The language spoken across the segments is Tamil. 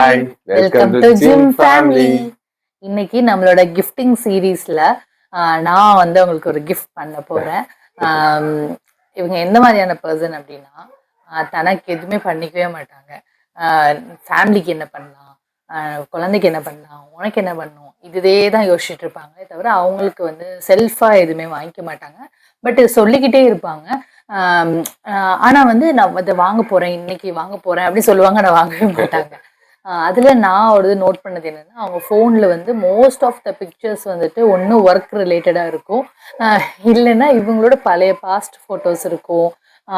Hi, welcome to gym family. இன்னைக்கு நம்மளோட கிஃப்டிங் சீரீஸ்ல நான் வந்து உங்களுக்கு ஒரு கிஃப்ட் பண்ண போறேன். இவங்க எந்த மாதிரியான பர்சன் அப்படின்னா, தனக்கு எதுவுமே பண்ணிக்கவே மாட்டாங்க. ஃபேமிலிக்கு என்ன பண்ணலாம், குழந்தைக்கு என்ன பண்ணலாம், உனக்கு என்ன பண்ணணும், இதுவே தான் யோசிச்சுட்டு இருப்பாங்க தவிர அவங்களுக்கு வந்து செல்ஃபா எதுவுமே வாங்கிக்க மாட்டாங்க. பட் சொல்லிக்கிட்டே இருப்பாங்க. ஆனா வந்து நான் இதை வாங்க போறேன், இன்னைக்கு வாங்க போறேன் அப்படின்னு சொல்லுவாங்க, நான் வாங்கவே மாட்டாங்க. அதுல நான் ஒரு நோட் பண்ணது என்னன்னா, அவங்க ஃபோன்ல வந்து மோஸ்ட் ஆஃப் த பிக்சர்ஸ் வந்துட்டு ஒண்ணு ஒர்க் ரிலேட்டடா இருக்கும். இல்லைன்னா இவங்களோட பழைய பாஸ்ட் ஃபோட்டோஸ் இருக்கும்.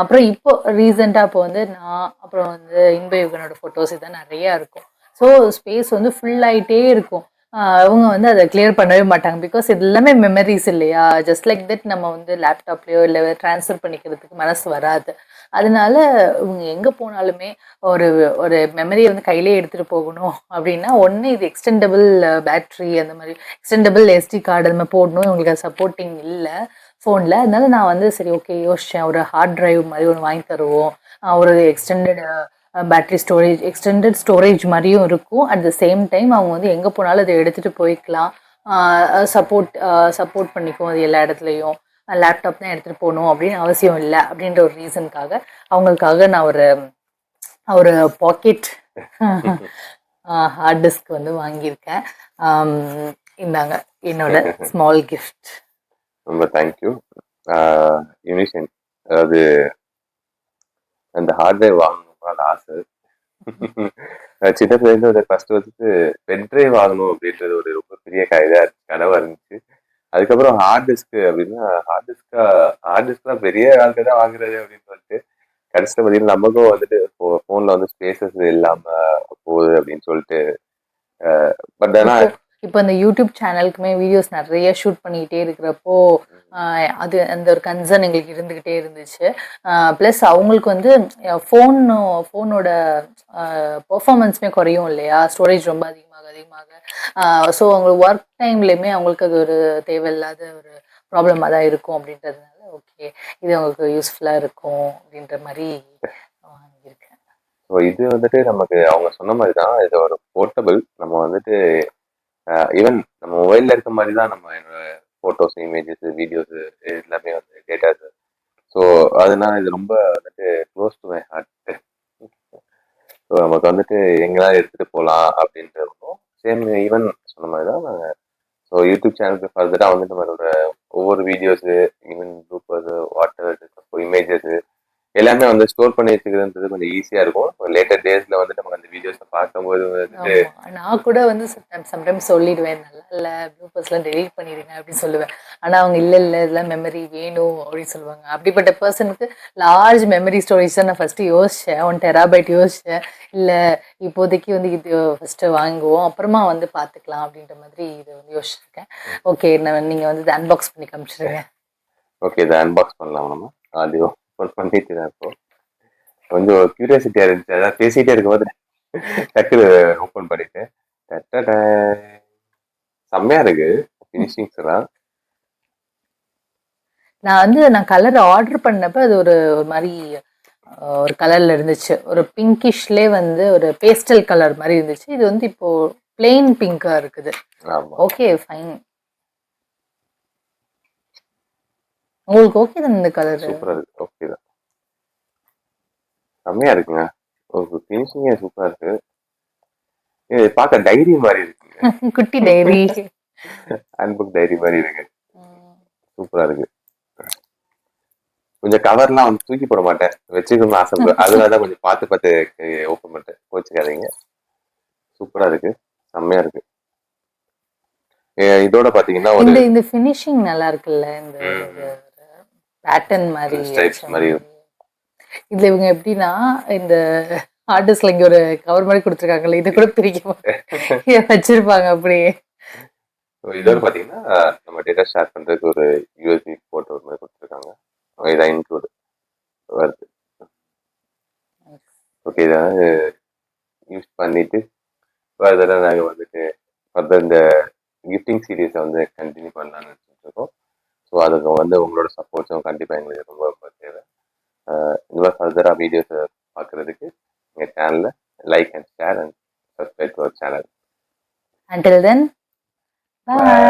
அப்புறம் இப்போ ரீசெண்டா இப்போ வந்து நான் அப்புறம் வந்து இன்பயுகனோட ஃபோட்டோஸ் இதான் நிறைய இருக்கும். ஸோ ஸ்பேஸ் வந்து ஃபுல் ஆயிட்டே இருக்கும். அவங்க வந்து அதை கிளியர் பண்ணவே மாட்டாங்க. பிகாஸ் இது எல்லாமே மெமரிஸ் இல்லையா? ஜஸ்ட் லைக் தட் நம்ம வந்து லேப்டாப்லயோ இல்லை ட்ரான்ஸ்ஃபர் பண்ணிக்கிறதுக்கு மனசு வராது. அதனால இவங்க எங்க போனாலுமே ஒரு ஒரு மெமரியை வந்து கையிலே எடுத்துட்டு போகணும் அப்படின்னா, ஒன்று இது எக்ஸ்டெண்டபிள் பேட்டரி, அந்த மாதிரி எக்ஸ்டெண்டபிள் எஸ்டி கார்டு அந்த மாதிரி போடணும். இவங்களுக்கு சப்போர்ட்டிங் இல்லை ஃபோனில். அதனால நான் வந்து சரி ஓகே யோசித்தேன், ஒரு ஹார்ட் டிரைவ் மாதிரி ஒன்று வாங்கி தருவோம். ஒரு extended battery storage, extended storage மாதிரியும் இருக்கும். அட் த சேம் டைம் அவங்க வந்து எங்கே போனாலும் அதை எடுத்துகிட்டு போய்க்கலாம். சப்போர்ட் பண்ணிக்கும் அது எல்லா இடத்துலையும். லேப்டாப் தான் எடுத்துகிட்டு போகணும் அப்படின்னு அவசியம் இல்லை அப்படின்ற ஒரு ரீசனுக்காக அவங்களுக்காக நான் ஒரு ஒரு பாக்கெட் ஹார்ட் டிஸ்க் வந்து வாங்கியிருக்கேன். இந்தாங்க என்னோட ஸ்மால் கிஃப்ட். ரொம்ப தேங்க்யூ யூனிஷன். அதாவது அந்த ஹார்ட் டிரைவ் வாங்கணும்னு ஆசை. சின்ன பிள்ளைங்க ஒரு ஃபர்ஸ்ட் வந்துட்டு பென் டிரைவ் வாங்கணும் அப்படின்றது ஒரு ரொம்ப பெரிய கனவா இருந்துச்சு. அதுக்கப்புறம் ஹார்ட் டிஸ்க் அப்படின்னா ஹார்ட் டிஸ்க்லாம் பெரிய ஆளுக்கு தான் வாங்குறது அப்படின்னு சொல்லிட்டு கடைசியில் பார்த்தீங்கன்னா நமக்கும் வந்துட்டு ஃபோனில் வந்து ஸ்பேசஸ் இல்லாம போகுது அப்படின்னு சொல்லிட்டு. பட் ஆனால் இப்போ இந்த யூடியூப் சேனலுக்குமே வீடியோஸ் நிறைய ஷூட் பண்ணிக்கிட்டே இருக்கிறப்போ அது அந்த ஒரு கன்சர்ன் எங்களுக்கு இருந்துக்கிட்டே இருந்துச்சு. ப்ளஸ் அவங்களுக்கு வந்து ஃபோனோட பெர்ஃபார்மன்ஸுமே குறையும் இல்லையா? ஸ்டோரேஜ் ரொம்ப அதிகமாக ஸோ அவங்களுக்கு ஒர்க் டைம்லேயுமே அவங்களுக்கு அது ஒரு தேவையில்லாத ஒரு ப்ராப்ளமாக தான் இருக்கும். அப்படின்றதுனால ஓகே இது அவங்களுக்கு யூஸ்ஃபுல்லாக இருக்கும் அப்படின்ற மாதிரி வாங்கியிருக்கேன். ஸோ இது வந்துட்டு நமக்கு அவங்க சொன்ன மாதிரி தான், இது ஒரு போர்ட்டபிள். நம்ம வந்துட்டு ஈவன் நம்ம மொபைலில் இருக்க மாதிரி தான் நம்ம ஃபோட்டோஸ், இமேஜஸ், வீடியோஸ் எல்லாமே வந்து டேட்டாஸ். ஸோ அதனால இது ரொம்ப வந்துட்டு close to my heart. So நமக்கு வந்துட்டு எங்கேயாவது எடுத்துகிட்டு போகலாம் அப்படின்றதும் சேம் ஈவன் சொன்ன மாதிரி தான் நாங்கள். ஸோ யூடியூப் சேனலுக்கு ஃபர்தராக வந்துட்டு நம்மளோட ஒவ்வொரு வீடியோஸு, ஈவன் ப்ளூப்பர்ஸு, வாட்டர் இமேஜஸ் எல்லாமே வந்து ஸ்டோர் பண்ணி வச்சுக்கிறதுன்றது கொஞ்சம் ஈஸியாக இருக்கும். லேட்டர் டேஸில் வந்து நமக்கு அந்த வீடியோஸை பார்க்கும்போது வந்துட்டு நான் கூட வந்து சம்டைம்ஸ் சொல்லிடுவேன், நல்லா இல்லை ப்ளூப்பர்ஸ்லாம் டெலீட் பண்ணிடுங்க அப்படின்னு சொல்லுவேன். ஆனால் அவங்க இல்லை இதெல்லாம் மெமரி வேணும் அப்படின்னு சொல்லுவாங்க. அப்படிப்பட்ட பர்சனுக்கு லார்ஜ் மெமரி ஸ்டோரேஜ் தான் நான் ஃபஸ்ட்டு யோசித்தேன். 1 TB யோசித்தேன். இல்லை இப்போதைக்கு வந்து இது ஃபஸ்ட்டு வாங்குவோம், அப்புறமா வந்து பார்த்துக்கலாம் அப்படின்ற மாதிரி இது வந்து யோசிச்சிருக்கேன். ஓகே நீங்கள் வந்து இதை அன்பாக்ஸ் பண்ணி காமிச்சிருங்க. ஓகே, இதை அன்பாக்ஸ் பண்ணலாம். நம்ம ஆடியோ பண்ணிட்டு தான் இப்போ கொஞ்சம் கியூரியாசிட்டியா இருந்துச்சு. அதான் பேசிட்டே இருக்கும்போது டக்குனு ஓப்பன் பண்ணிட்டேன். செம்மையா இருக்கு ஃபினிஷிங்ஸ் எல்லாம். நான் கலர் ஆர்டர் பண்ணப்ப அது ஒரு மாதிரி ஒரு கலர்ல இருந்துச்சு. ஒரு பிங்கிஷ்லே வந்து ஒரு பேஸ்டல் கலர் மாதிரி இருந்துச்சு. இது வந்து இப்போ பிளெயின் பிங்கா இருக்குது. Okay fine. உங்களுக்கு ஓகே தான் இந்த கலர்? சூப்பரா இருக்கு. ஓகே தான், செம்மையா இருக்குங்க. ஒரு ஃபினிஷிங்கே சூப்பரா இருக்கு. இது பார்க்க டைரி மாதிரி இருக்கு. குட்டி டைரி, ஹேண்ட்புக் டைரி மாதிரி இருக்கு. சூப்பரா இருக்கு. கொஞ்சம் கவர்லாம் வந்து தூக்கி போட மாட்டேன், வச்சுக்கணும்னு ஆசைப்படுறேன். அதனாலதான் கொஞ்சம் பார்த்து ஓப்பன் பண்ணிட்டேன், கோச்சுக்காதீங்க. சூப்பரா இருக்கு, செம்மையா இருக்கு. இதோட பாத்தீங்கன்னா இந்த ஃபினிஷிங் நல்லா இருக்குல்ல, இந்த பேட்டர்ன் மாதிரி ஸ்ட்ரைப்ஸ் மாதிரி. இதுல இவங்க எப்படின்னா இந்த ஆர்டிஸ்ட்ல இங்க ஒரு கவர் மாதிரி கொடுத்துருக்காங்கல்ல, இதை கூட பிரிக்க வச்சிருப்பாங்க அப்படியே. இதோட பாத்தீங்கன்னா நம்ம டேட்டா ஷேர் பண்றதுக்கு ஒரு யூஎஸ்பி போர்ட் ஒரு மாதிரி கொடுத்துருக்காங்க. இதை இன்க்ளூட் வருது. ஓகே, இதை யூஸ் பண்ணிட்டு ஃபர்தராக நாங்கள் வந்துட்டு ஃபர்தர் இந்த கிஃப்டிங் சீரீஸை வந்து கண்டினியூ பண்ணலான்னு நினச்சிட்டு. ஸோ அதுக்கு வந்து உங்களோட சப்போர்ட்ஸும் கண்டிப்பாக எங்களுக்கு ரொம்ப ரொம்ப தேவை. இந்த மாதிரி ஃபர்தராக வீடியோஸை பார்க்குறதுக்கு எங்கள் சேனலில் like and share and subscribe to our channel. until then bye.